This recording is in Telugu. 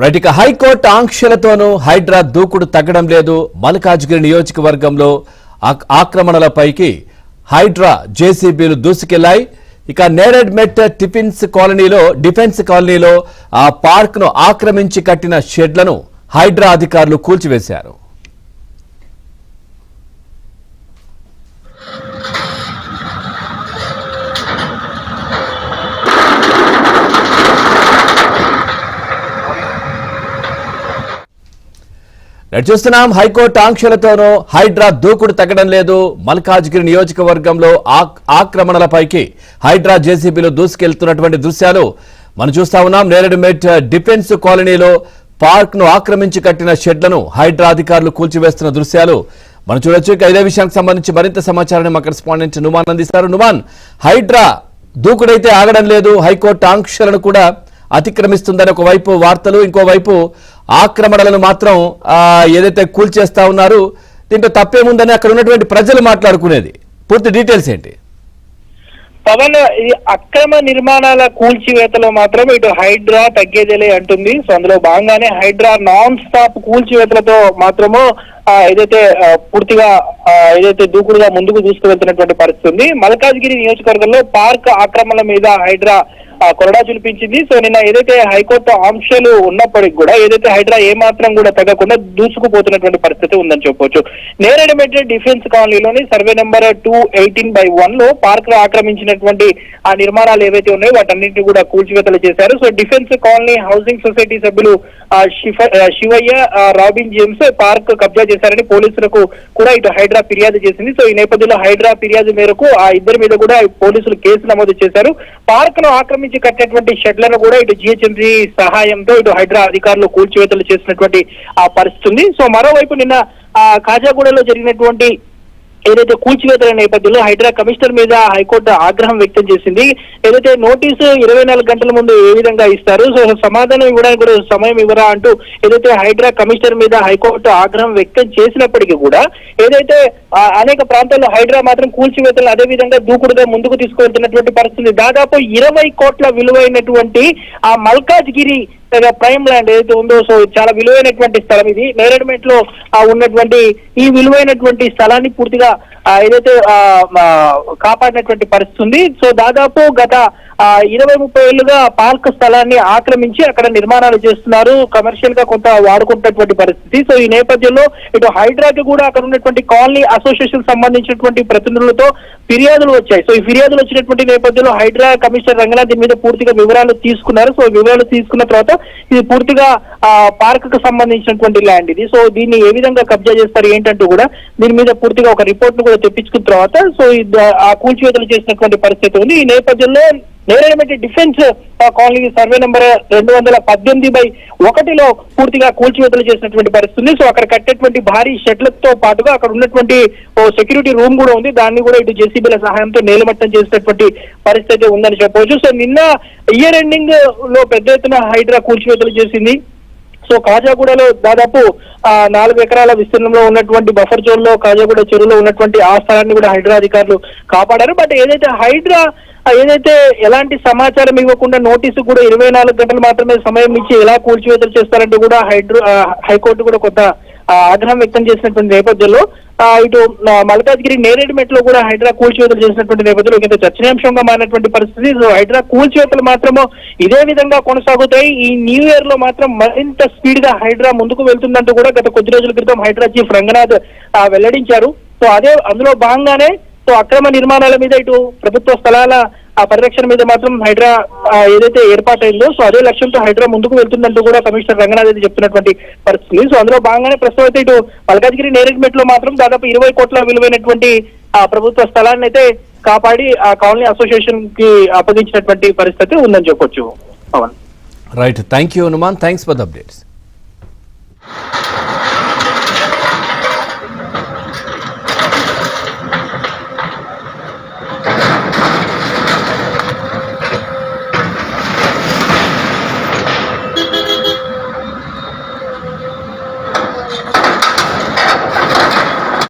రైట్, ఇక హైకోర్టు ఆంక్షలతోనూ హైడ్రా దూకుడు తగ్గడం లేదు. మల్కాజ్గిరి నియోజకవర్గంలో ఆక్రమణలపైకి హైడ్రా జేసీబీలు దూసుకెళ్లాయి. ఇక నేరేడ్ మెట్ డిఫెన్స్ కాలనీలో ఆ పార్క్ ను ఆక్రమించి కట్టిన షెడ్లను హైడ్రా అధికారులు కూల్చివేశారు. చూస్తున్నాం, హైకోర్టు ఆంక్షలతోనూ హైడ్రా దూకుడు తగ్గడం లేదు. మల్కాజ్గిరి నియోజకవర్గంలో ఆక్రమణలపైకి హైడ్రా జేసీబీలు దూసుకెళ్తున్నటువంటి దృశ్యాలు మనం చూస్తా ఉన్నాం. నేరేడ్ మెట్ డిఫెన్స్ కాలనీలో పార్క్ ను ఆక్రమించి కట్టిన షెడ్లను హైడ్రా అధికారులు కూల్చివేస్తున్న దృశ్యాలు మనం చూడొచ్చు. ఇక ఇదే విషయానికి సంబంధించి మరింత సమాచారాన్ని మా కరెస్పాండెంట్ నుమాన్ అందిస్తారు. నుమాన్, హైడ్రా దూకుడైతే ఆగడం లేదు, హైకోర్టు ఆంక్షలను కూడా అతిక్రమిస్తుందని ఒకవైపు వార్తలు, ఇంకోవైపు ఆక్రమణలను మాత్రం ఏదైతే కూల్చేస్తా ఉన్నారు, దీంట్లో తప్పేముందని అక్కడ ఉన్నటువంటి ప్రజలు మాట్లాడుకునేది. పూర్తి డీటెయిల్స్ ఏంటి? పవన్, ఈ అక్రమ నిర్మాణాల కూల్చివేతలో మాత్రం ఇటు హైడ్రా తగ్గేదేలే అంటుంది. సో అందులో భాగంగానే హైడ్రా నాన్ స్టాప్ కూల్చివేతలతో మాత్రము ఏదైతే పూర్తిగా ఏదైతే దూకుడుగా ముందుకు దూసుకువెళ్తున్నటువంటి పరిస్థితి ఉంది. మల్కాజ్గిరి నియోజకవర్గంలో పార్క్ ఆక్రమణల మీద హైడ్రా కొరడా చూపించింది. సో నిన్న ఏదైతే హైకోర్టు ఆంక్షలు ఉన్నప్పటికీ కూడా ఏదైతే హైడ్రా ఏమాత్రం కూడా తగ్గకుండా దూసుకుపోతున్నటువంటి పరిస్థితి ఉందని చెప్పొచ్చు. నేరేడ్ మెట్ డిఫెన్స్ కాలనీలోని సర్వే నెంబర్ 218/1 లో పార్క్ లో ఆక్రమించినటువంటి ఆ నిర్మాణాలు ఏవైతే ఉన్నాయో వాటన్నింటినీ కూడా కూల్చివేతలు చేశారు. So defence colony housing society సభ్యులు శివయ్య, రాబిన్ జేమ్స్ పార్క్ కబ్జా చేశారని పోలీసులకు కూడా ఇటు హైడ్రా ఫిర్యాదు చేసింది. సో ఈ నేపథ్యంలో హైడ్రా ఫిర్యాదు మేరకు ఆ ఇద్దరి మీద కూడా పోలీసులు కేసు నమోదు చేశారు. పార్క్ ను ఆక్రమించి కట్టినటువంటి షెడ్లను కూడా ఇటు జిహెచ్ఎంసీ సహాయంతో ఇటు హైడ్రా అధికారులు కూల్చివేతలు చేసినటువంటి ఆ పరిస్థితి ఉంది. సో మరోవైపు నిన్న కాజాగూడలో జరిగినటువంటి ఏదైతే కూల్చివేతల నేపథ్యంలో హైడ్రా కమిషనర్ మీద హైకోర్టు ఆగ్రహం వ్యక్తం చేసింది. ఏదైతే నోటీసు 24 గంటల ముందు ఏ విధంగా ఇస్తారు, సో సమాధానం ఇవ్వడానికి కూడా సమయం ఇవ్వరా అంటూ ఏదైతే హైడ్రా కమిషనర్ మీద హైకోర్టు ఆగ్రహం వ్యక్తం చేసినప్పటికీ కూడా ఏదైతే అనేక ప్రాంతాల్లో హైడ్రా మాత్రం కూల్చివేతలు అదే విధంగా దూకుడుగా ముందుకు తీసుకువెళ్తున్నటువంటి పరిస్థితి. దాదాపు 20 కోట్ల విలువైనటువంటి ఆ మల్కాజ్గిరి ప్రైమ్ ల్యాండ్ ఏదైతే ఉందో, సో చాలా విలువైనటువంటి స్థలం ఇది. నేరేడ్ మెట్ లో ఉన్నటువంటి ఈ విలువైనటువంటి స్థలాన్ని పూర్తిగా ఏదైతే కాపాడినటువంటి పరిస్థితి ఉంది. సో దాదాపు గత 20-30 ఏళ్లుగా పార్క్ స్థలాన్ని ఆక్రమించి అక్కడ నిర్మాణాలు చేస్తున్నారు, కమర్షియల్ గా కొంత వాడుకుంటున్నటువంటి పరిస్థితి. సో ఈ నేపథ్యంలో ఇటు హైడ్రాకి కూడా అక్కడ ఉన్నటువంటి కాలనీ అసోసియేషన్ సంబంధించినటువంటి ప్రతినిధులతో ఫిర్యాదులు వచ్చాయి. సో ఈ ఫిర్యాదులు వచ్చినటువంటి నేపథ్యంలో హైడ్రా కమిషనర్ రంగనాథ్ దీని మీద పూర్తిగా వివరాలు తీసుకున్నారు. సో వివరాలు తీసుకున్న తర్వాత ఇది పూర్తిగా పార్క్ కు సంబంధించినటువంటి ల్యాండ్ ఇది. సో దీన్ని ఏ విధంగా కబ్జా చేస్తారు ఏంటంటూ కూడా దీని మీద పూర్తిగా ఒక రిపోర్ట్ ను కూడా తెప్పించుకున్న తర్వాత సో ఆ కూల్చివేతలు చేసినటువంటి పరిస్థితి ఉంది. ఈ నేపథ్యంలో నేరేడ్ మెట్ డిఫెన్స్ కాలనీ సర్వే నెంబర్ 218/1 లో పూర్తిగా కూల్చివేతలు చేసినటువంటి పరిస్థితి. సో అక్కడ కట్టేటువంటి భారీ షెడ్లతో పాటుగా అక్కడ ఉన్నటువంటి సెక్యూరిటీ రూమ్ కూడా ఉంది, దాన్ని కూడా ఇటు జేసీబీల సహాయంతో నేలమట్టం చేసినటువంటి పరిస్థితి ఉందని చెప్పవచ్చు. సో నిన్న ఇయర్ ఎండింగ్ లో పెద్ద ఎత్తున హైడ్రా కూల్చివేతలు చేసింది. సో కాజాగూడలో దాదాపు 4 ఎకరాల విస్తీర్ణంలో ఉన్నటువంటి బఫర్ జోన్ లో కాజాగూడ చెరువులో ఉన్నటువంటి ఆ స్థలాన్ని కూడా హైడ్రా అధికారులు కాపాడారు. బట్ ఏదైతే హైడ్రా ఎలాంటి సమాచారం ఇవ్వకుండా నోటీసు కూడా 24 గంటలు మాత్రమే సమయం ఇచ్చి ఎలా కూల్చివేతలు చేస్తారంటూ కూడా హైకోర్టు కూడా కొంత ఆగ్రహం వ్యక్తం చేసినటువంటి నేపథ్యంలో ఇటు మల్కాజ్గిరి నేరేడ్ మెట్ లో కూడా హైడ్రా కూల్చివేతలు చేసినటువంటి నేపథ్యంలో ఇంత చర్చనీయాంశంగా మారినటువంటి పరిస్థితి. సో హైడ్రా కూల్చివేతలు మాత్రము ఇదే విధంగా కొనసాగుతాయి. ఈ న్యూ ఇయర్ లో మాత్రం మరింత స్పీడ్ గా హైడ్రా ముందుకు వెళ్తుందంటూ కూడా గత కొద్ది రోజుల క్రితం హైడ్రా చీఫ్ రంగనాథ్ వెల్లడించారు. సో అందులో భాగంగానే సో అక్రమ నిర్మాణాల మీద ఇటు ప్రభుత్వ స్థలాల పరిరక్షణ మీద మాత్రం హైడ్రా ఏదైతే ఏర్పాటైందో సో అదే లక్ష్యంతో హైడ్రా ముందుకు వెళ్తుందంటూ కూడా కమిషనర్ రంగనాథ్ అయితే చెప్తున్నటువంటి పరిస్థితి. సో అందులో భాగంగానే ప్రస్తుతం అయితే ఇటు మల్కాజ్గిరి నేరేడ్ మెట్ లో మాత్రం దాదాపు 20 కోట్ల విలువైనటువంటి ప్రభుత్వ స్థలాన్ని అయితే కాపాడి ఆ కాలనీ అసోసియేషన్ కి అప్పగించినటువంటి పరిస్థితి ఉందని చెప్పొచ్చు. Pawan, right, thank you Hanuman, thanks for the updates.